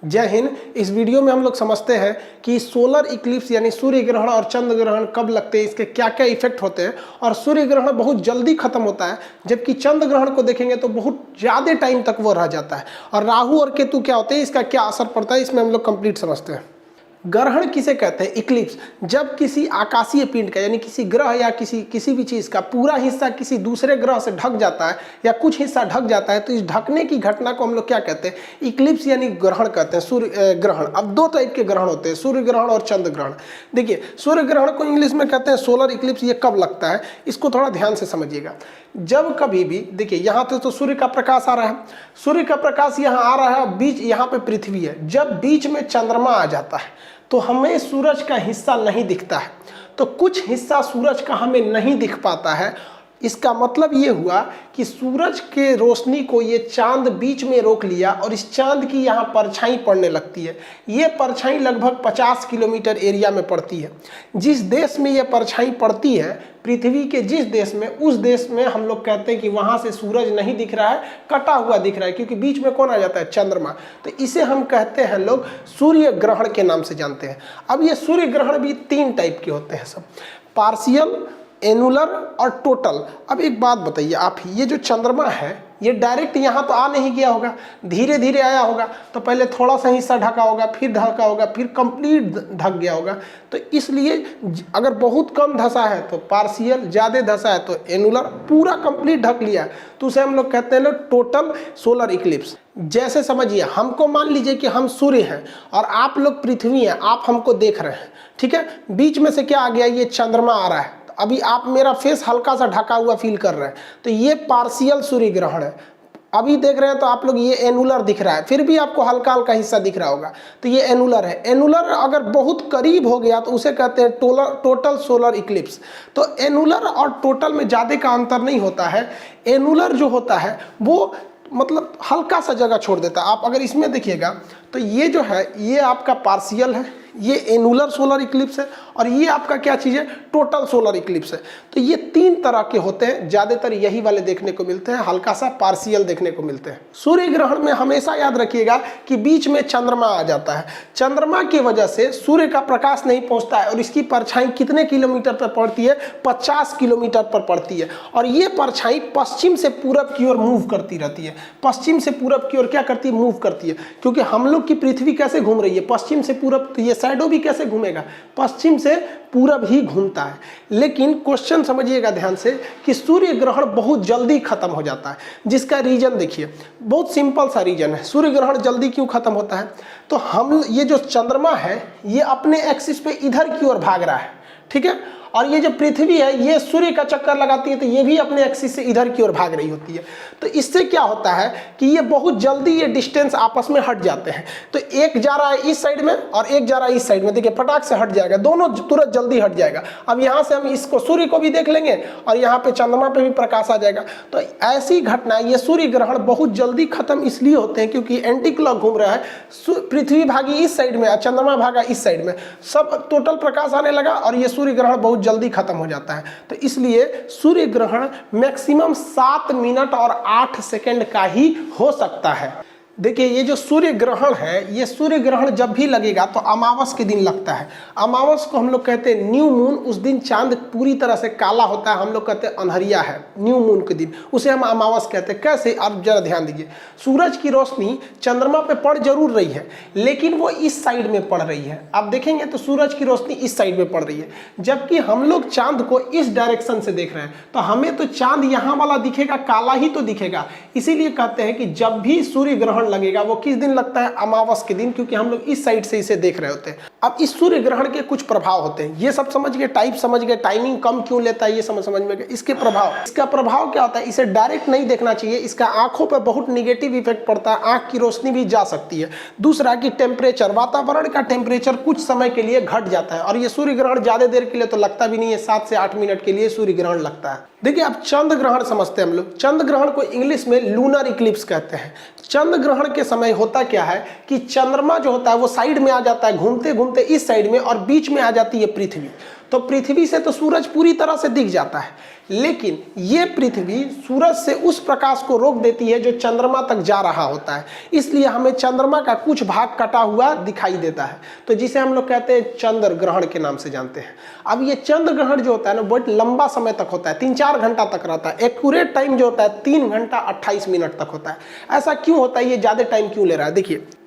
जय हिंद। इस वीडियो में हम लोग समझते हैं कि सोलर इक्लिप्स यानी सूर्य ग्रहण और चंद्र ग्रहण कब लगते हैं, इसके क्या क्या इफेक्ट होते हैं। और सूर्य ग्रहण बहुत जल्दी खत्म होता है, जबकि चंद्र ग्रहण को देखेंगे तो बहुत ज़्यादा टाइम तक वो रह जाता है। और राहु और केतु क्या होते हैं, इसका क्या असर पड़ता है, इसमें हम लोग कंप्लीट समझते हैं। ग्रहण किसे कहते हैं? इक्लिप्स। जब किसी आकाशीय पिंड का यानी किसी ग्रह या किसी भी चीज़ का पूरा हिस्सा किसी दूसरे ग्रह से ढक जाता है या कुछ हिस्सा ढक जाता है, तो इस ढकने की घटना को हम लोग क्या कहते हैं? इक्लिप्स यानी ग्रहण कहते हैं, सूर्य ग्रहण। अब दो टाइप के ग्रहण होते हैं, सूर्य ग्रहण और चंद्र ग्रहण। देखिए, सूर्य ग्रहण को इंग्लिश में कहते हैं सोलर इक्लिप्स। ये कब लगता है, इसको थोड़ा ध्यान से समझिएगा। जब कभी भी देखिए, यहाँ तो सूर्य का प्रकाश आ रहा है, सूर्य का प्रकाश यहाँ आ रहा है, बीच यहाँ पे पृथ्वी है। जब बीच में चंद्रमा आ जाता है तो हमें सूरज का हिस्सा नहीं दिखता है, तो कुछ हिस्सा सूरज का हमें नहीं दिख पाता है। इसका मतलब ये हुआ कि सूरज के रोशनी को ये चांद बीच में रोक लिया और इस चांद की यहाँ परछाई पड़ने लगती है। ये परछाई लगभग 50 किलोमीटर एरिया में पड़ती है। जिस देश में ये परछाई पड़ती है, पृथ्वी के जिस देश में, उस देश में हम लोग कहते हैं कि वहाँ से सूरज नहीं दिख रहा है, कटा हुआ दिख रहा है, क्योंकि बीच में कौन आ जाता है? चंद्रमा। तो इसे हम कहते हैं लोग सूर्य ग्रहण के नाम से जानते हैं। अब ये सूर्य ग्रहण भी 3 टाइप के होते हैं सब, पार्शियल, एनुलर और टोटल। अब एक बात बताइए आप, ये जो चंद्रमा है ये डायरेक्ट यहाँ तो आ नहीं गया होगा, धीरे धीरे आया होगा। तो पहले थोड़ा सा हिस्सा ढका होगा, फिर ढका होगा, फिर कंप्लीट ढक गया होगा। तो इसलिए अगर बहुत कम धसा है तो पार्शियल, ज़्यादा धसा है तो एनुलर, पूरा कंप्लीट ढक लिया है तो उसे हम लोग कहते हैं लोग टोटल सोलर इक्लिप्स। जैसे समझिए, हमको मान लीजिए कि हम सूर्य हैं और आप लोग पृथ्वी हैं, आप हमको देख रहे हैं, ठीक है। बीच में से क्या आ गया? ये चंद्रमा आ रहा है। अभी आप मेरा फेस हल्का सा ढका हुआ फील कर रहे हैं, तो ये पार्शियल सूर्य ग्रहण है। अभी देख रहे हैं तो आप लोग, ये एनुलर दिख रहा है, फिर भी आपको हल्का हल्का हिस्सा दिख रहा होगा, तो ये एनुलर है। एनुलर अगर बहुत करीब हो गया तो उसे कहते हैं टोटल सोलर इक्लिप्स। तो एनुलर और टोटल में ज़्यादा का अंतर नहीं होता है। एनुलर जो होता है वो मतलब हल्का सा जगह छोड़ देता है। आप अगर इसमें देखिएगा तो ये जो है ये आपका पार्शियल है, ये एनुलर सोलर इक्लिप्स है, और ये आपका क्या चीज़ है? टोटल सोलर इक्लिप्स है। तो ये 3 तरह के होते हैं, ज़्यादातर यही वाले देखने को मिलते हैं, हल्का सा पार्शियल देखने को मिलते हैं। सूर्य ग्रहण में हमेशा याद रखिएगा कि बीच में चंद्रमा आ जाता है। चंद्रमा की वजह से सूर्य का प्रकाश नहीं पहुंचता है और इसकी परछाई कितने किलोमीटर पर पड़ती है? 50 किलोमीटर पर पड़ती है। और ये परछाई पश्चिम से पूरब की ओर मूव करती रहती है। पश्चिम से पूरब की ओर क्या करती है? मूव करती है, क्योंकि हम लोग की पृथ्वी कैसे घूम रही है? पश्चिम से पूरब। तो ये शैडो भी कैसे घूमेगा? पश्चिम से पूरब ही घूमता है। लेकिन क्वेश्चन समझिएगा ध्यान से कि सूर्य ग्रहण बहुत जल्दी खत्म हो जाता है, जिसका रीजन देखिए, बहुत सिंपल सा रीजन है। सूर्य ग्रहण जल्दी क्यों खत्म होता है? तो हम ये जो चंद्रमा है ये अपने एक्सिस पे इधर की ओर भाग रहा है, ठीक है। और ये जो पृथ्वी है ये सूर्य का चक्कर लगाती है, तो ये भी अपने एक्सिस से इधर की ओर भाग रही होती है। तो इससे क्या होता है कि ये बहुत जल्दी ये डिस्टेंस आपस में हट जाते हैं। तो एक जा रहा है इस साइड में और एक जा रहा है इस साइड में, देखिए फटाक से हट जाएगा, दोनों तुरंत जल्दी हट जाएगा। अब यहाँ से हम इसको सूर्य को भी देख लेंगे और यहाँ पे चंद्रमा पे भी प्रकाश आ जाएगा। तो ऐसी घटना, ये सूर्य ग्रहण बहुत जल्दी खत्म इसलिए होते हैं क्योंकि एंटी क्लॉक घूम रहा है, पृथ्वी भागी इस साइड में और चंद्रमा भागा इस साइड में, सब टोटल प्रकाश आने लगा और ये सूर्य ग्रहण बहुत जल्दी खत्म हो जाता है। तो इसलिए सूर्य ग्रहण मैक्सिमम 7 मिनट और 8 सेकंड का ही हो सकता है। देखिए, ये जो सूर्य ग्रहण है, ये सूर्य ग्रहण जब भी लगेगा तो अमावस के दिन लगता है। अमावस को हम लोग कहते हैं न्यू मून। उस दिन चांद पूरी तरह से काला होता है, हम लोग कहते हैं अंधरिया है न्यू मून के दिन, उसे हम अमावस कहते हैं। कैसे? आप जरा ध्यान दीजिए, सूरज की रोशनी चंद्रमा पे पड़ जरूर रही है, लेकिन वो इस साइड में पड़ रही है। आप देखेंगे तो सूरज की रोशनी इस साइड में पड़ रही है, जबकि हम लोग चांद को इस डायरेक्शन से देख रहे हैं। तो हमें तो चांद यहाँ वाला दिखेगा, काला ही तो दिखेगा। इसीलिए कहते हैं कि जब भी सूर्य ग्रहण लगेगा वो किस दिन लगता है? अमावस के दिन, क्योंकि हम लोग इस साइड से इसे देख रहे होते हैं। अब इस सूर्य ग्रहण के कुछ प्रभाव होते हैं, ये सब समझ गए, टाइप समझ गए, टाइमिंग कम क्यों लेता है ये समझ में गए। इसके प्रभाव, इसका प्रभाव क्या होता है? इसे डायरेक्ट नहीं देखना चाहिए, इसका आंखों पर बहुत निगेटिव इफेक्ट पड़ता है, आंख की रोशनी भी जा सकती है। दूसरा कि टेम्परेचर, वातावरण का टेम्परेचर कुछ समय के लिए घट जाता है और ये सूर्य ग्रहण ज्यादा देर के लिए तो लगता भी नहीं है, 7 से 8 मिनट के लिए सूर्य ग्रहण लगता है। देखिए, अब चंद्र ग्रहण समझते हैं हम लोग। चंद्र ग्रहण को इंग्लिश में लूनर इक्लिप्स कहते हैं। चंद्र ग्रहण के समय होता क्या है कि चंद्रमा जो होता है वो साइड में आ जाता है, घूमते घूमते इस साइड में, और बीच में आ जाती है पृथ्वी। तो पृथ्वी से तो सूरज पूरी तरह से दिख जाता है, लेकिन ये पृथ्वी सूरज से उस प्रकाश को रोक देती है जो चंद्रमा तक जा रहा होता है, इसलिए हमें चंद्रमा का कुछ भाग कटा हुआ दिखाई देता है, तो जिसे हम लोग कहते हैं चंद्र ग्रहण के नाम से जानते हैं। अब ये चंद्र ग्रहण जो होता है ना बहुत लंबा समय तक होता है, 3-4 घंटा तक रहता है। एक्यूरेट टाइम जो होता है 3 घंटा 28 मिनट तक होता है। ऐसा क्यों होता है, ये ज्यादा टाइम क्यों ले रहा है?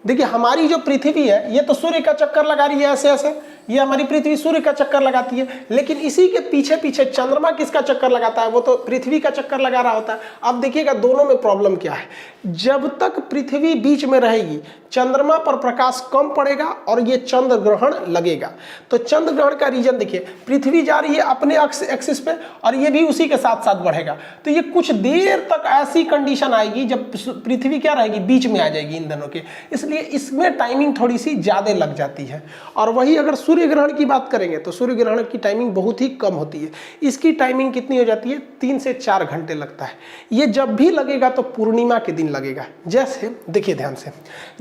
देखिए हमारी जो पृथ्वी है ये तो सूर्य का चक्कर लगा रही है ऐसे ऐसे, ये हमारी पृथ्वी सूर्य का चक्कर लगाती है, लेकिन इसी के पीछे पीछे चंद्रमा किसका चक्कर लगाता है? वो तो पृथ्वी का चक्कर लगा रहा होता है। अब देखिएगा दोनों में प्रॉब्लम क्या है, जब तक पृथ्वी बीच में रहेगी चंद्रमा पर प्रकाश कम पड़ेगा और ये चंद्र ग्रहण लगेगा। तो चंद्र ग्रहण का रीजन देखिए, पृथ्वी जा रही है अपने एक्सिस पे और ये भी उसी के साथ साथ बढ़ेगा, तो ये कुछ देर तक ऐसी कंडीशन आएगी जब पृथ्वी क्या रहेगी, बीच में आ जाएगी इन दोनों के, इसलिए इसमें टाइमिंग थोड़ी सी ज्यादा लग जाती है। और वही अगर सूर्य ग्रहण की बात करेंगे तो सूर्य ग्रहण की टाइमिंग बहुत ही कम होती है। इसकी टाइमिंग कितनी हो जाती है? 3 से 4 घंटे लगता है। ये जब भी लगेगा तो पूर्णिमा के दिन लगेगा। जैसे देखिए ध्यान से,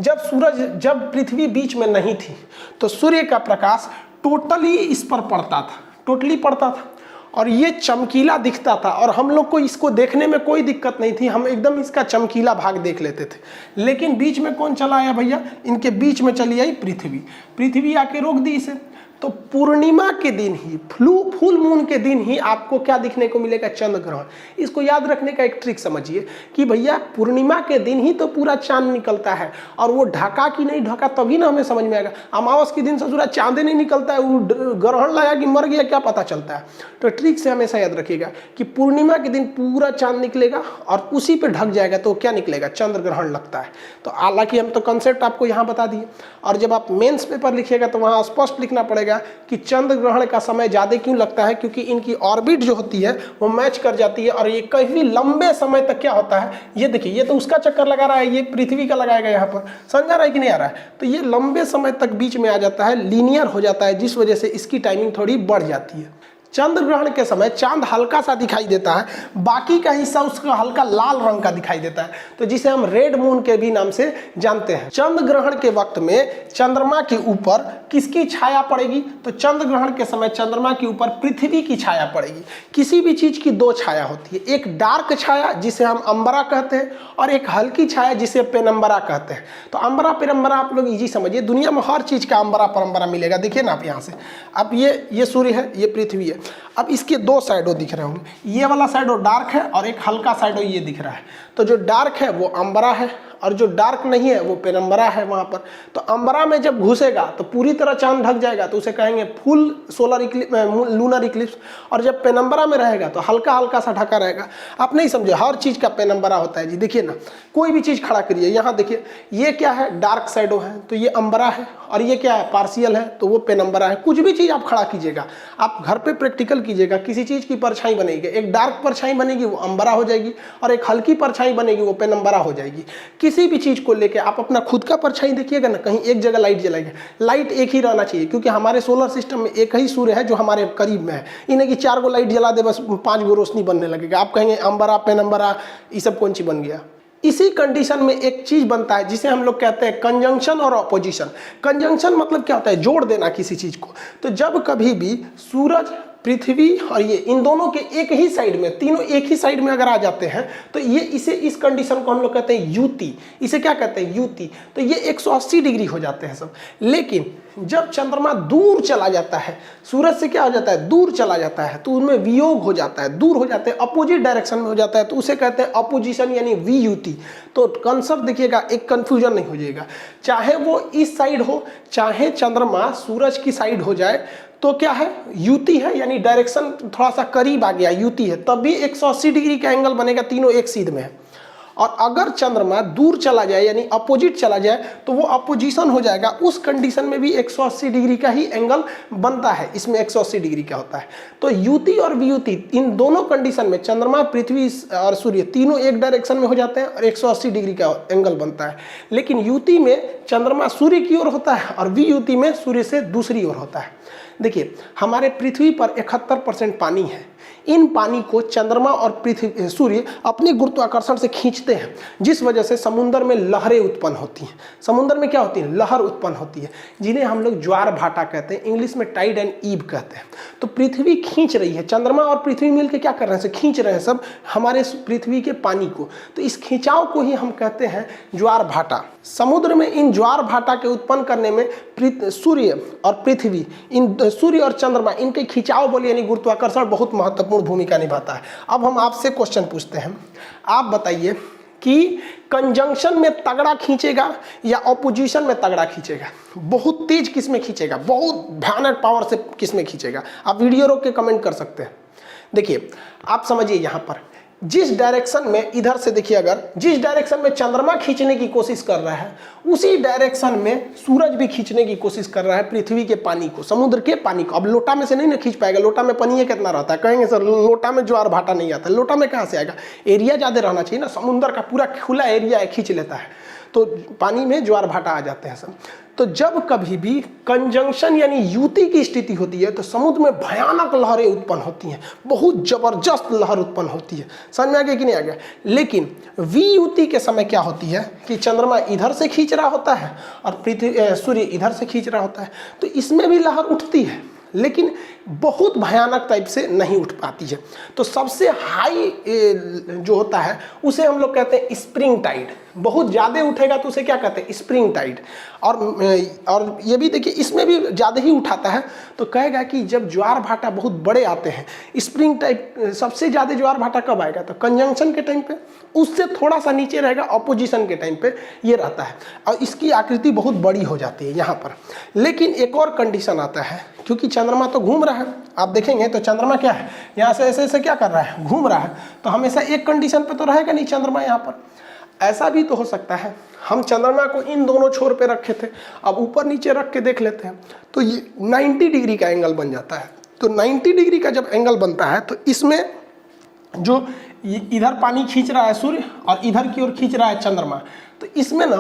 जब पृथ्वी बीच में नहीं थी तो सूर्य का प्रकाश टोटली इस पर पड़ता था, टोटली पड़ता था और ये चमकीला दिखता था और हम लोग को इसको देखने में कोई दिक्कत नहीं थी, हम एकदम इसका चमकीला भाग देख लेते थे। लेकिन बीच में कौन चला आया भैया? इनके बीच में चली आई पृथ्वी आके रोक दी इसे। तो पूर्णिमा के दिन ही, फुल मून के दिन ही आपको क्या दिखने को मिलेगा? चंद्र ग्रहण। इसको याद रखने का एक ट्रिक समझिए कि भैया पूर्णिमा के दिन ही तो पूरा चांद निकलता है, और वो ढका कि नहीं ढका तभी ना हमें समझ में आएगा। अमावस के दिन से सूरज चांद नहीं निकलता है, वो ग्रहण लगा कि मर गया क्या पता चलता है। तो ट्रिक से हमेशा याद रखिएगा कि पूर्णिमा के दिन पूरा चांद निकलेगा और उसी पे ढक जाएगा तो क्या निकलेगा? चंद्र ग्रहण लगता है। तो हालांकि हम तो कंसेप्ट आपको यहाँ बता दिए, और जब आप मेंस पेपर लिखिएगा तो वहाँ स्पष्ट लिखना पड़ेगा कि चंद्र ग्रहण का समय ज्यादा क्यों लगता है, क्योंकि इनकी ऑर्बिट जो होती है वो मैच कर जाती है और ये काफी लंबे समय तक क्या होता है, ये देखिए ये तो उसका चक्कर लगा रहा है, ये पृथ्वी का लगाएगा यहाँ पर, समझ आ रहा है कि नहीं आ रहा है? तो ये लंबे समय तक बीच में आ जाता है, लीनियर हो जाता है, जिस वजह से इसकी टाइमिंग थोड़ी बढ़ जाती है। चंद्र ग्रहण के समय चांद हल्का सा दिखाई देता है, बाकी का हिस्सा उसका हल्का लाल रंग का दिखाई देता है, तो जिसे हम रेड मून के भी नाम से जानते हैं। चंद्र ग्रहण के वक्त में चंद्रमा के ऊपर किसकी छाया पड़ेगी? तो चंद्र ग्रहण के समय चंद्रमा के ऊपर पृथ्वी की छाया पड़ेगी। किसी भी चीज की 2 छाया होती है, एक डार्क छाया जिसे हम अंबरा कहते हैं और एक हल्की छाया जिसे पेनम्बरा कहते हैं। तो अंबरा पेनम्बरा आप लोग इजी समझिए, दुनिया में हर चीज का अंबरा परम्बरा मिलेगा। देखिए ना आप यहाँ से, अब ये सूर्य है, ये पृथ्वी है, अब इसके 2 साइडों दिख रहे होंगे, ये वाला साइडो डार्क है और एक हल्का साइडो ये दिख रहा है। तो जो डार्क है वो अंबरा है और जो डार्क नहीं है वो पेनम्बरा है वहां पर। तो अंबरा में जब घुसेगा तो पूरी तरह चांद ढक जाएगा, तो उसे कहेंगे full solar Eclipse, lunar Eclipse. और जब पेनम्बरा में रहेगा तो हल्का हल्का सा ढका रहेगा। आप नहीं समझे, हर चीज का पेनम्बरा होता है जी। देखिए ना, कोई भी चीज खड़ा करिए, यहाँ देखिए ये क्या है? डार्क साइडो है, तो ये अंबरा है, और ये क्या है? पार्शियल है, तो वो पेनम्बरा है। कुछ भी चीज आप खड़ा कीजिएगा, आप घर पे प्रैक्टिकल कीजिएगा, किसी चीज की परछाई बनेगी, एक डार्क परछाई बनेगी वो अंबरा हो जाएगी, और एक हल्की परछाई बनेगी वो पेनम्बरा हो जाएगी। किसी भी चीज को लेके आप अपना खुद का परछाई देखिएगा ना, कहीं एक जगह लाइट जलाएगा, लाइट एक ही रहना चाहिए, क्योंकि हमारे सोलर सिस्टम में एक ही सूर्य है जो हमारे करीब में है। इन्हें कि 4 गो लाइट जला दे बस 5 गो रोशनी बनने लगेगा, आप कहेंगे अंबरा पेनम्बरा ये सब कौन सी बन गया। इसी कंडीशन में एक चीज बनता है जिसे हम लोग कहते हैं कंजंक्शन और ऑपोजिशन। कंजंक्शन मतलब क्या होता है? जोड़ देना किसी चीज को। तो जब कभी भी सूरज, पृथ्वी और ये इन दोनों के एक ही साइड में, तीनों एक ही साइड में अगर आ जाते हैं तो ये इस कंडीशन को हम लोग कहते हैं युति। इसे क्या कहते हैं? युति। तो ये 180 डिग्री हो जाते हैं सब। लेकिन जब चंद्रमा दूर चला जाता है, सूरज से क्या हो जाता है? दूर चला जाता है, तो उनमें वियोग हो जाता है, दूर हो जाते हैं, अपोजिट डायरेक्शन में हो जाता है, तो उसे कहते हैं अपोजिशन यानी वियुति। तो कंसेप्ट देखिएगा, एक कंफ्यूजन नहीं हो जाएगा। चाहे वो इस साइड हो, चाहे चंद्रमा सूरज की साइड हो जाए, तो क्या है? युति है, यानी डायरेक्शन थोड़ा सा करीब आ गया, युति है, तब भी 180 डिग्री का एंगल बनेगा, तीनों एक सीध में है। और अगर चंद्रमा दूर चला जाए यानी अपोजिट चला जाए तो वो अपोजिशन हो जाएगा। उस कंडीशन में भी 180 डिग्री का ही एंगल बनता है, इसमें 180 डिग्री का होता है। तो युति और वियुति इन दोनों कंडीशन में चंद्रमा, पृथ्वी और सूर्य तीनों एक डायरेक्शन में हो जाते हैं और 180 डिग्री का एंगल बनता है। लेकिन युति में चंद्रमा सूर्य की ओर होता है और वियुति में सूर्य से दूसरी ओर होता है। देखिए, हमारे पृथ्वी पर 71% पानी है। इन पानी को चंद्रमा और पृथ्वी सूर्य अपने गुरुत्वाकर्षण से खींचते हैं, जिस वजह से समुद्र में लहरें उत्पन्न होती हैं। समुद्र में क्या होती है? लहर उत्पन्न होती है, जिन्हें हम लोग ज्वार भाटा कहते हैं, इंग्लिश में टाइड एंड ईव कहते हैं। तो पृथ्वी खींच रही है, चंद्रमा और पृथ्वी मिलकर क्या कर रहे हैं? खींच रहे हैं सब हमारे पृथ्वी के पानी को। तो इस खिंचाव को ही हम कहते हैं ज्वार भाटा। समुद्र में इन ज्वार भाटा के उत्पन्न करने में सूर्य और पृथ्वी, इन सूर्य और चंद्रमा, इनके खिंचाव बल यानी गुरुत्वाकर्षण बहुत महत्वपूर्ण भूमिका निभाता है। अब हम आपसे क्वेश्चन पूछते हैं, आप बताइए कि कंजंक्शन में तगड़ा खींचेगा या ऑपोजिशन में तगड़ा खींचेगा? बहुत तेज किस में खींचेगा? बहुत भयानक पावर से किस में खींचेगा? आप वीडियो रोक के कमेंट कर सकते हैं। देखिए आप समझिए, यहाँ पर जिस डायरेक्शन में, इधर से देखिए, अगर जिस डायरेक्शन में चंद्रमा खींचने की कोशिश कर रहा है, उसी डायरेक्शन में सूरज भी खींचने की कोशिश कर रहा है पृथ्वी के पानी को, समुद्र के पानी को। अब लोटा में से नहीं ना खींच पाएगा, लोटा में पानी कितना रहता है? कहेंगे सर लोटा में ज्वार भाटा नहीं आता। लोटा में कहाँ से आएगा? एरिया ज़्यादा रहना चाहिए ना, समुद्र का पूरा खुला एरिया है, खींच लेता है, तो पानी में ज्वार भाटा आ जाते हैं सब। तो जब कभी भी कंजंक्शन यानी युति की स्थिति होती है तो समुद्र में भयानक लहरें उत्पन्न होती हैं, बहुत जबरदस्त लहर उत्पन्न होती है। समझ में आ गया कि नहीं आ गया? लेकिन वियुति के समय क्या होती है कि चंद्रमा इधर से खींच रहा होता है और सूर्य इधर से खींच रहा होता है, तो इसमें भी लहर उठती है, लेकिन बहुत भयानक टाइप से नहीं उठ पाती है। तो सबसे हाई जो होता है उसे हम लोग कहते हैं स्प्रिंग टाइड। बहुत ज़्यादा उठेगा तो उसे क्या कहते हैं? Spring tide. और ये भी देखिए, इसमें भी ज़्यादा ही उठाता है तो कहेगा कि जब ज्वार भाटा बहुत बड़े आते हैं, स्प्रिंग टाइप सबसे ज़्यादा ज्वार भाटा कब आएगा? तो कंजंक्शन के टाइम पे, उससे थोड़ा सा नीचे रहेगा ऑपोजिशन के टाइम पे ये रहता है, और इसकी आकृति बहुत बड़ी हो जाती है यहाँ पर। लेकिन एक और कंडीशन आता है, क्योंकि चंद्रमा तो घूम रहा है, आप देखेंगे तो चंद्रमा क्या है, यहाँ से ऐसे ऐसे क्या कर रहा है? घूम रहा है, तो हमेशा एक कंडीशन पे तो रहेगा नहीं चंद्रमा यहाँ पर। ऐसा भी तो हो सकता है हम चंद्रमा को इन दोनों छोर पे रखे थे, अब ऊपर नीचे रख के देख लेते हैं तो ये 90 डिग्री का एंगल बन जाता है। तो 90 डिग्री का जब एंगल बनता है तो इसमें जो इधर पानी खींच रहा है सूर्य और इधर की ओर खींच रहा है चंद्रमा, तो इसमें ना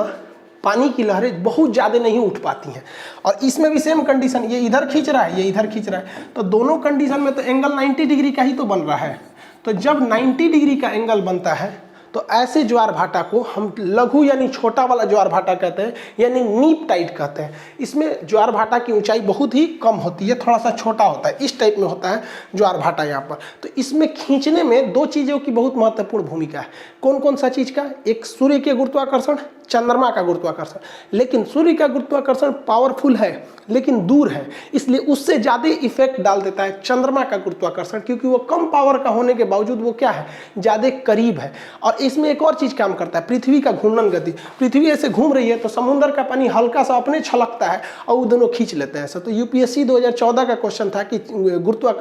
पानी की लहरें बहुत ज़्यादा नहीं उठ पाती हैं। और इसमें भी सेम कंडीशन, ये इधर खींच रहा है, ये इधर खींच रहा है, तो दोनों कंडीशन में तो एंगल 90 डिग्री का ही तो बन रहा है। तो जब 90 डिग्री का एंगल बनता है तो ऐसे ज्वार भाटा को हम लघु यानी छोटा वाला ज्वार भाटा कहते हैं, यानी नीप टाइड कहते हैं। इसमें ज्वार भाटा की ऊंचाई बहुत ही कम होती है, थोड़ा सा छोटा होता है, इस टाइप में होता है ज्वार भाटा यहाँ पर। तो इसमें खींचने में दो चीज़ों की बहुत महत्वपूर्ण भूमिका है। कौन कौन सा चीज़ का? एक सूर्य के गुरुत्वाकर्षण, चंद्रमा का गुरुत्वाकर्षण। लेकिन सूर्य का गुरुत्वाकर्षण पावरफुल है लेकिन दूर है, इसलिए उससे ज़्यादा इफेक्ट डाल देता है चंद्रमा का गुरुत्वाकर्षण, क्योंकि वो कम पावर का होने के बावजूद वो क्या है? ज़्यादा करीब है। और इसमें एक और चीज़ काम करता है, पृथ्वी का घूर्णन गति। पृथ्वी ऐसे घूम रही है तो समुद्र का पानी हल्का सा अपने छलकता है और वो दोनों खींच लेते हैं ऐसा। तो यूपीएससी 2014 का क्वेश्चन था कि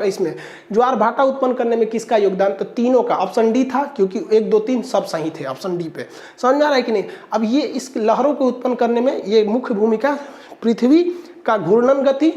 इसमें ज्वार भाटा उत्पन्न करने में किसका योगदान? तो तीनों का। ऑप्शन डी था, क्योंकि 1, 2, 3 सब सही थे ऑप्शन डी पे। समझ में आ रहा है कि नहीं? अब ये इस लहरों को उत्पन्न करने में ये मुख्य भूमिका पृथ्वी का घूर्णन गति,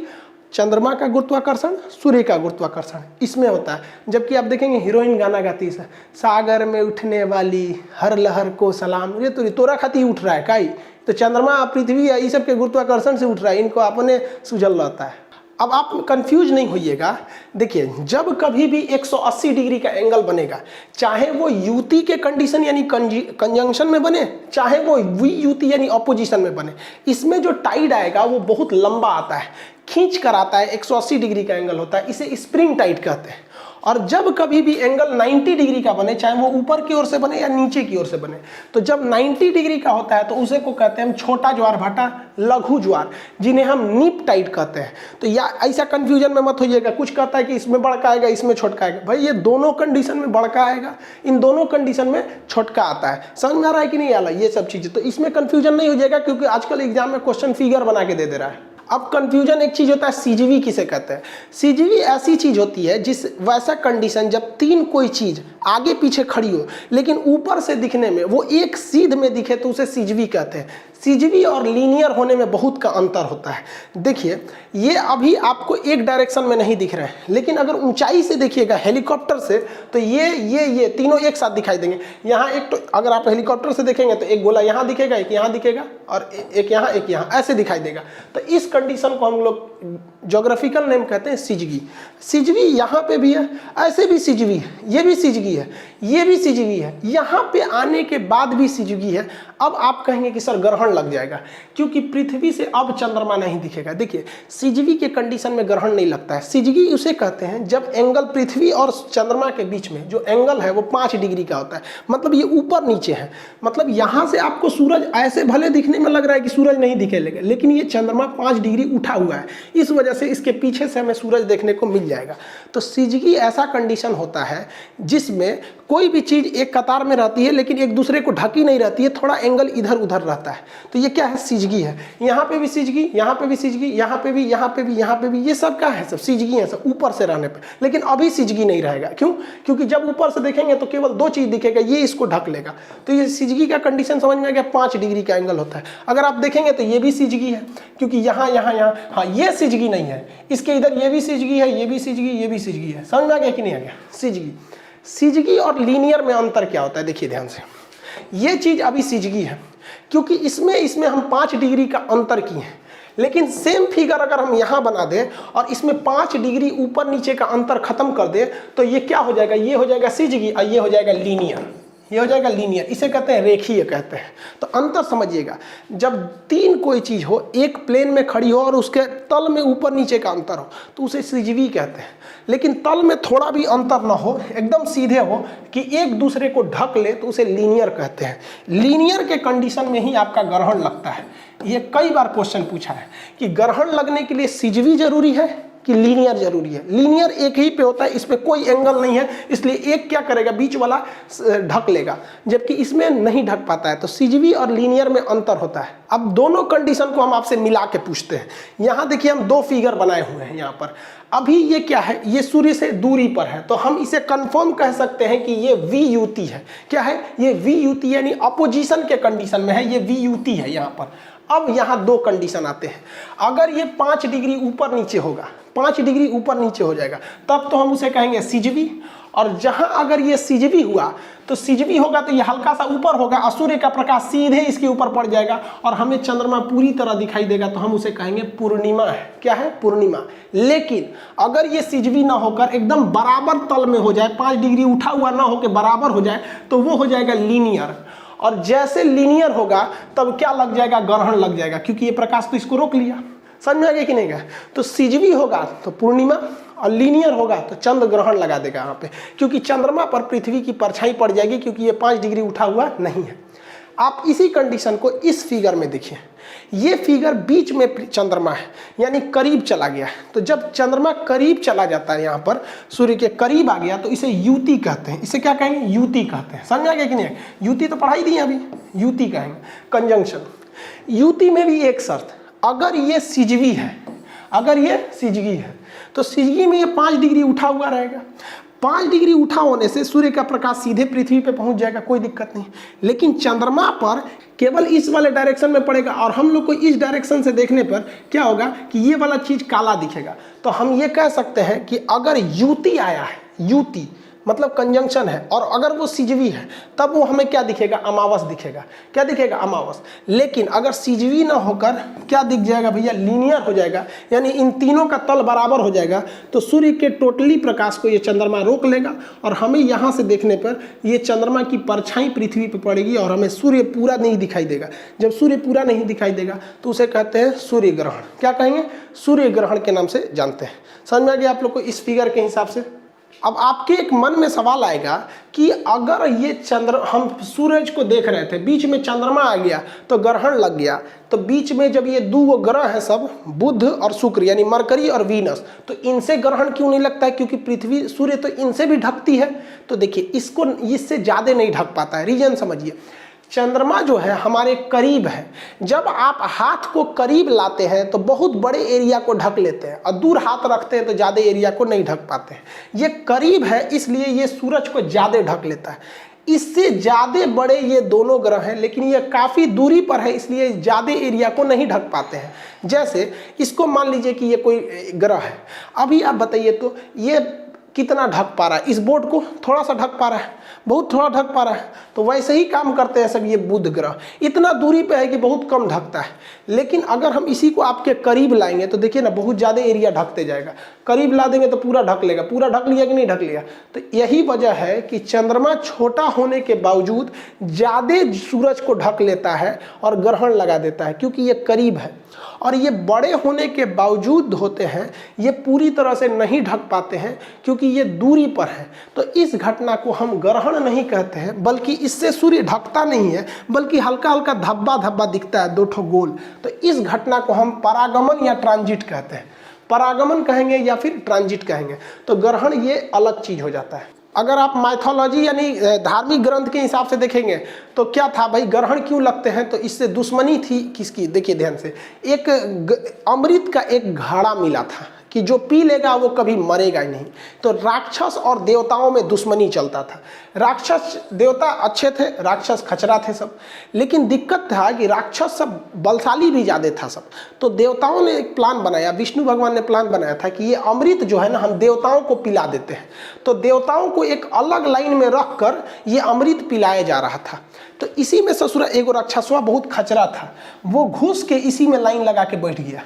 चंद्रमा का गुरुत्वाकर्षण, सूर्य का गुरुत्वाकर्षण इसमें होता है। जबकि आप देखेंगे हीरोइन गाना गाती है, सागर में उठने वाली हर लहर को सलाम, ये तो तोरा खाती उठ रहा है काई, तो चंद्रमा पृथ्वी ये सब के गुरुत्वाकर्षण से उठ रहा है, इनको अपने सुझल रहता है। अब आप कंफ्यूज नहीं होइएगा। देखिए, जब कभी भी 180 डिग्री का एंगल बनेगा, चाहे वो युति के कंडीशन यानी कंजंक्शन में बने, चाहे वो वियुति यानी ऑपोजिशन में बने, इसमें जो टाइड आएगा वो बहुत लंबा आता है, खींच कर आता है। 180 डिग्री का एंगल होता है, इसे स्प्रिंग टाइड कहते हैं। और जब कभी भी एंगल 90 डिग्री का बने, चाहे वो ऊपर की ओर से बने या नीचे की ओर से बने, तो जब 90 डिग्री का होता है तो उसे को कहते हैं हम छोटा ज्वार भाटा, लघु ज्वार, जिन्हें हम नीप टाइड कहते हैं। तो या ऐसा कंफ्यूजन में मत होइएगा, कुछ कहता है कि इसमें बड़का आएगा इसमें छोटका आएगा। भाई ये दोनों कंडीशन में बड़का आएगा, इन दोनों कंडीशन में छोटका आता है। समझ में आ रहा है कि नहीं आ रहा ये सब चीज़ें? तो इसमें कंफ्यूजन नहीं हो जाएगा, क्योंकि आजकल एग्जाम में क्वेश्चन फिगर बना के दे रहा है। अब कंफ्यूजन एक चीज होता है, सीजीवी किसे कहते हैं? सीजीवी ऐसी चीज होती है जिस वैसा कंडीशन जब तीन कोई चीज आगे पीछे खड़ी हो, लेकिन ऊपर से दिखने में वो एक सीध में दिखे तो उसे सिजवी कहते हैं। सिजवी और लीनियर होने में बहुत का अंतर होता है। देखिए ये अभी आपको एक डायरेक्शन में नहीं दिख रहे हैं, लेकिन अगर ऊंचाई से देखिएगा हेलीकॉप्टर से तो ये तीनों एक साथ दिखाई देंगे। यहाँ एक तो अगर आप हेलीकॉप्टर से देखेंगे तो एक गोला यहाँ दिखेगा, एक यहाँ दिखेगा और एक यहाँ ऐसे दिखाई देगा। तो इस कंडीशन को हम लोग ज्योग्राफिकल नेम कहते हैं सिजवी। सिजवी यहाँ पे भी है, ऐसे भी सिजवी है, ये भी सिजवी है, ये भी सिजवी है, यहाँ पे आने के बाद भी सिजवी है। अब आप कहेंगे कि सर ग्रहण लग जाएगा, क्योंकि पृथ्वी से अब चंद्रमा नहीं दिखेगा। देखिए सिजवी के कंडीशन में ग्रहण नहीं लगता है। सिजवी उसे कहते हैं जब एंगल पृथ्वी और चंद्रमा के बीच में जो एंगल है वो 5 डिग्री का होता है, मतलब ये ऊपर नीचे है। मतलब यहाँ से आपको सूरज ऐसे भले दिखने में लग रहा है कि सूरज नहीं दिखेगा, लेकिन ये चंद्रमा 5 डिग्री उठा हुआ है, इस वजह से इसके पीछे से हमें सूरज देखने को मिल जाएगा। तो सिजवी ऐसा कंडीशन होता है जिसमें कोई भी चीज एक कतार में रहती है लेकिन एक दूसरे को ढकी नहीं रहती है, थोड़ा एंगल इधर उधर रहता है। तो ये क्या है, सिजगी है। यहाँ पे भी सिजगी, यहाँ पे भी सिजगी, यहाँ पे भी, यहाँ पे भी, यहाँ पे भी, ये सब क्या है, सब सिजगी है, सब ऊपर से रहने पे। लेकिन अभी सिजगी नहीं रहेगा, क्यों? क्योंकि जब ऊपर से देखेंगे तो केवल 2 चीज दिखेगा, ये इसको ढक लेगा। तो ये सिजगी का कंडीशन समझ में आ गया, 5 डिग्री का एंगल होता है। अगर आप देखेंगे तो ये भी सिजगी है, क्योंकि यहाँ यहाँ यहाँ, हाँ ये सिजगी नहीं है, इसके इधर ये भी सिजगी है, ये भी सिजगी, ये भी सिजगी है। समझ में आ गया कि नहीं आ गया? सिजगी। सिजगी और लीनियर में अंतर क्या होता है, देखिए ध्यान से। ये चीज अभी सिजगी है क्योंकि इसमें हम 5 डिग्री का अंतर किए हैं, लेकिन सेम फिगर अगर हम यहाँ बना दें और इसमें 5 डिग्री ऊपर नीचे का अंतर खत्म कर दें तो ये क्या हो जाएगा, ये हो जाएगा सिजगी और ये हो जाएगा लीनियर। ये हो जाएगा लीनियर, इसे कहते हैं रेखीय कहते हैं। तो अंतर समझिएगा, जब 3 कोई चीज हो, एक प्लेन में खड़ी हो और उसके तल में ऊपर नीचे का अंतर हो तो उसे सिजवी कहते हैं। लेकिन तल में थोड़ा भी अंतर ना हो, एकदम सीधे हो कि एक दूसरे को ढक ले तो उसे लीनियर कहते हैं। लीनियर के कंडीशन में ही आपका ग्रहण लगता है। ये कई बार क्वेश्चन पूछा है कि ग्रहण लगने के लिए सिजवी जरूरी है कि लीनियर जरूरी है। लीनियर एक ही पे होता है, इस पे कोई एंगल नहीं है, इसलिए एक क्या करेगा, बीच वाला ढक लेगा, जबकि इसमें नहीं ढक पाता है। तो सिजवी और लीनियर में अंतर होता है। अब दोनों कंडीशन को हम आपसे मिला के पूछते हैं। यहाँ देखिए हम 2 फिगर बनाए हुए हैं यहाँ पर। अभी ये क्या है, ये सूर्य से दूरी पर है, तो हम इसे कंफर्म कह सकते हैं कि ये VUT है। क्या है ये? VUT यानी अपोजिशन के कंडीशन में है, ये VUT है यहाँ पर। अब यहाँ 2 कंडीशन आते हैं। अगर ये 5 डिग्री ऊपर नीचे होगा, 5 डिग्री ऊपर नीचे हो जाएगा, तब तो हम उसे कहेंगे सिजवी। और जहां अगर ये सिजवी हुआ तो सिजवी होगा तो ये हल्का सा ऊपर होगा और सूर्य का प्रकाश सीधे इसके ऊपर पड़ जाएगा और हमें चंद्रमा पूरी तरह दिखाई देगा, तो हम उसे कहेंगे पूर्णिमा है। क्या है? पूर्णिमा। लेकिन अगर ये सिजवी ना होकर एकदम बराबर तल में हो जाए, 5 डिग्री उठा हुआ ना होकर बराबर हो जाए, तो वो हो जाएगा लीनियर। और जैसे लीनियर होगा तब क्या लग जाएगा, ग्रहण लग जाएगा, क्योंकि ये प्रकाश तो इसको रोक लिया। समझ में आ गया कि नहीं गया? तो सिजवी होगा तो पूर्णिमा और लीनियर होगा तो चंद्र ग्रहण लगा देगा यहाँ पे, क्योंकि चंद्रमा पर पृथ्वी की परछाई पड़ जाएगी, क्योंकि ये 5 डिग्री उठा हुआ नहीं है। आप इसी कंडीशन को इस फिगर में देखिए। ये फिगर बीच में चंद्रमा है, यानी करीब चला गया। तो जब चंद्रमा करीब चला जाता है, यहाँ पर सूर्य के करीब आ गया, तो इसे युति कहते हैं। इसे क्या कहेंगे? युति कहते हैं। समझ आ गया कि नहीं? युति तो पढ़ाई दी है अभी, युति कहेंगे, कंजंक्शन। युति में भी एक शर्त, अगर ये सिजवी है, अगर ये सिजवी है तो सिजवी में ये 5 डिग्री उठा हुआ रहेगा। 5 डिग्री उठा होने से सूर्य का प्रकाश सीधे पृथ्वी पे पहुंच जाएगा, कोई दिक्कत नहीं। लेकिन चंद्रमा पर केवल इस वाले डायरेक्शन में पड़ेगा और हम लोग को इस डायरेक्शन से देखने पर क्या होगा कि ये वाला चीज काला दिखेगा। तो हम ये कह सकते हैं कि अगर युति आया है, युति मतलब कंजंक्शन है, और अगर वो सिजवी है तब वो हमें क्या दिखेगा? अमावस दिखेगा। क्या दिखेगा? अमावस। लेकिन अगर सिजवी ना होकर क्या दिख जाएगा भैया? लीनियर हो जाएगा, यानी इन तीनों का तल बराबर हो जाएगा, तो सूर्य के टोटली प्रकाश को ये चंद्रमा रोक लेगा और हमें यहाँ से देखने पर ये चंद्रमा की परछाई पृथ्वी पर पड़ेगी और हमें सूर्य पूरा नहीं दिखाई देगा। जब सूर्य पूरा नहीं दिखाई देगा तो उसे कहते हैं सूर्य ग्रहण। क्या कहेंगे? सूर्य ग्रहण के नाम से जानते हैं। समझ में आ गया आप लोग को इस फिगर के हिसाब से? अब आपके एक मन में सवाल आएगा कि अगर ये हम सूरज को देख रहे थे, बीच में चंद्रमा आ गया तो ग्रहण लग गया, तो बीच में जब ये 2 ग्रह हैं सब, बुध और शुक्र यानी मरकरी और वीनस, तो इनसे ग्रहण क्यों नहीं लगता है? क्योंकि पृथ्वी, सूर्य तो इनसे भी ढकती है। तो देखिए इसको इससे ज़्यादा नहीं ढक पाता है। रीजन समझिए, चंद्रमा जो है हमारे करीब है। जब आप हाथ को करीब लाते हैं तो बहुत बड़े एरिया को ढक लेते हैं, और दूर हाथ रखते हैं तो ज़्यादा एरिया को नहीं ढक पाते हैं। ये करीब है इसलिए ये सूरज को ज़्यादा ढक लेता है। इससे ज़्यादा बड़े ये दोनों ग्रह हैं, लेकिन ये काफ़ी दूरी पर है इसलिए ज़्यादा एरिया को नहीं ढक पाते हैं। जैसे इसको मान लीजिए कि ये कोई ग्रह है, अभी आप बताइए तो ये कितना ढक पा रहा है? इस बोर्ड को थोड़ा सा ढक पा रहा है, बहुत थोड़ा ढक पा रहा है। तो वैसे ही काम करते हैं सब ये बुध ग्रह, इतना दूरी पे है कि बहुत कम ढकता है। लेकिन अगर हम इसी को आपके करीब लाएंगे तो देखिए ना, बहुत ज़्यादा एरिया ढकते जाएगा। करीब ला देंगे तो पूरा ढक लेगा। पूरा ढक लिया कि नहीं ढक लिया? तो यही वजह है कि चंद्रमा छोटा होने के बावजूद ज़्यादा सूरज को ढक लेता है और ग्रहण लगा देता है, क्योंकि ये करीब है। और ये बड़े होने के बावजूद होते हैं, ये पूरी तरह से नहीं ढक पाते हैं क्योंकि ये दूरी पर है। तो इस घटना को हम ग्रहण नहीं कहते हैं, बल्कि इससे सूर्य ढकता नहीं है, बल्कि हल्का हल्का धब्बा धब्बा दिखता है, दो ठो गोल। तो इस घटना को हम परागमन या ट्रांजिट कहते हैं। परागमन कहेंगे या फिर ट्रांजिट कहेंगे। तो ग्रहण ये अलग चीज हो जाता है। अगर आप माइथोलॉजी यानी धार्मिक ग्रंथ के हिसाब से देखेंगे तो क्या था भाई, ग्रहण क्यों लगते हैं? तो इससे दुश्मनी थी किसकी? देखिए ध्यान से, एक अमृत का एक घड़ा मिला था कि जो पी लेगा वो कभी मरेगा ही नहीं। तो राक्षस और देवताओं में दुश्मनी चलता था। राक्षस देवता अच्छे थे, राक्षस खचरा थे सब। लेकिन दिक्कत था कि राक्षस सब बलशाली भी ज़्यादा था सब। तो देवताओं ने एक प्लान बनाया, विष्णु भगवान ने प्लान बनाया था कि ये अमृत जो है ना, हम देवताओं को पिला देते हैं। तो देवताओं को एक अलग लाइन में रख कर ये अमृत पिलाया जा रहा था। तो इसी में ससुरा एगो राक्षसवा बहुत खचरा था, वो घुस के इसी में लाइन लगा के बैठ गया।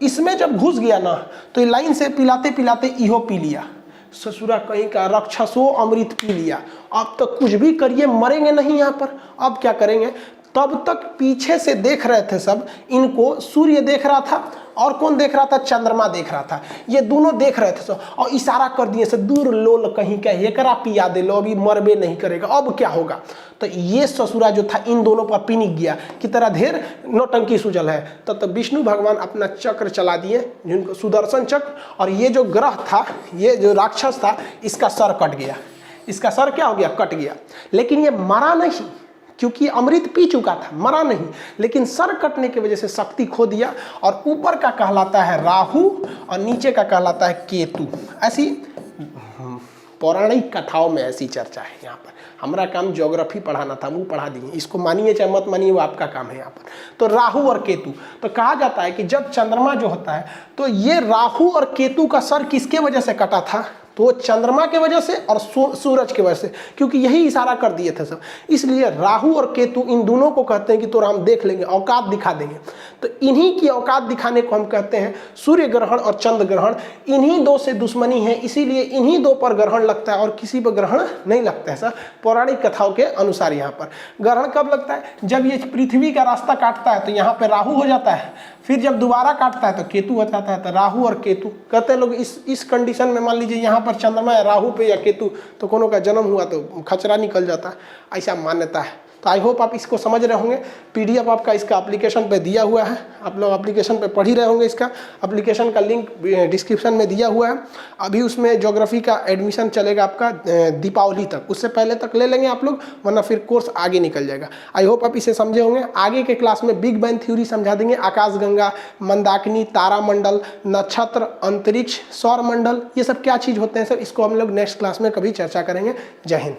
इसमें जब घुस गया ना तो ये लाइन से पिलाते पिलाते इहो पी लिया। ससुरा कहीं का राक्षसों अमृत पी लिया। अब तो कुछ भी करिए मरेंगे नहीं यहाँ पर। अब क्या करेंगे? तब तक पीछे से देख रहे थे सब इनको। सूर्य देख रहा था और कौन देख रहा था? चंद्रमा देख रहा था। ये दोनों देख रहे थे सब और इशारा कर दिए से, दूर लोल कहीं का एकरा पिया दे लो, अभी मरबे नहीं करेगा, अब क्या होगा? तो ये ससुरा जो था इन दोनों पर पिनिक गया कि तेरा ढेर नौटंकी सूझल है। तब तो विष्णु भगवान अपना चक्र चला दिए, जिनको सुदर्शन चक्र, और ये जो ग्रह था, ये जो राक्षस था, इसका सर कट गया। इसका सर क्या हो गया? कट गया। लेकिन ये मरा नहीं, क्योंकि अमृत पी चुका था, मरा नहीं। लेकिन सर कटने की वजह से शक्ति खो दिया। और ऊपर का कहलाता है राहु और नीचे का कहलाता है केतु। ऐसी पौराणिक कथाओं में ऐसी चर्चा है। यहाँ पर हमारा काम ज्योग्राफी पढ़ाना था, वो पढ़ा दिए। इसको मानिए चाहे मत मानिए, वो आपका काम है यहाँ पर। तो राहु और केतु, तो कहा जाता है कि जब चंद्रमा जो होता है, तो ये राहु और केतु का सर किसके वजह से कटा था? तो चंद्रमा के वजह से और सूरज की वजह से, क्योंकि यही इशारा कर दिए थे सब। इसलिए राहु और केतु इन दोनों को कहते हैं कि तो हम देख लेंगे, औकात दिखा देंगे। तो इन्हीं की औकात दिखाने को हम कहते हैं सूर्य ग्रहण और चंद्र ग्रहण। इन्हीं दो से दुश्मनी है, इसीलिए इन्हीं दो पर ग्रहण लगता है और किसी पर ग्रहण नहीं लगता है। सर पौराणिक कथाओं के अनुसार यहाँ पर ग्रहण कब लगता है? जब ये पृथ्वी का रास्ता काटता है तो यहाँ पर राहु हो जाता है, फिर जब दोबारा काटता है तो केतु हो जाता है। तो राहु और केतु कहते हैं लोग। इस कंडीशन में मान लीजिए यहाँ पर चंद्रमा है, राहु पे या केतु, तो कोनो का जन्म हुआ तो खचरा निकल जाता है, ऐसा मान्यता है। तो आई होप आप इसको समझ रहे होंगे। पीडीएफ आपका इसका एप्लीकेशन पे दिया हुआ है, आप लोग एप्लीकेशन पे पढ़ ही रहे होंगे। इसका एप्लीकेशन का लिंक डिस्क्रिप्शन में दिया हुआ है। अभी उसमें ज्योग्राफी का एडमिशन चलेगा आपका दीपावली तक, उससे पहले तक ले लेंगे आप लोग, वरना फिर कोर्स आगे निकल जाएगा। आई होप आप इसे समझे होंगे। आगे के क्लास में बिग बैंग थ्योरी समझा देंगे, आकाशगंगा, मंदाकिनी, तारामंडल, नक्षत्र, अंतरिक्ष, सौरमंडल, ये सब क्या चीज़ होते हैं सर, इसको हम लोग नेक्स्ट क्लास में कभी चर्चा करेंगे। जय हिंद।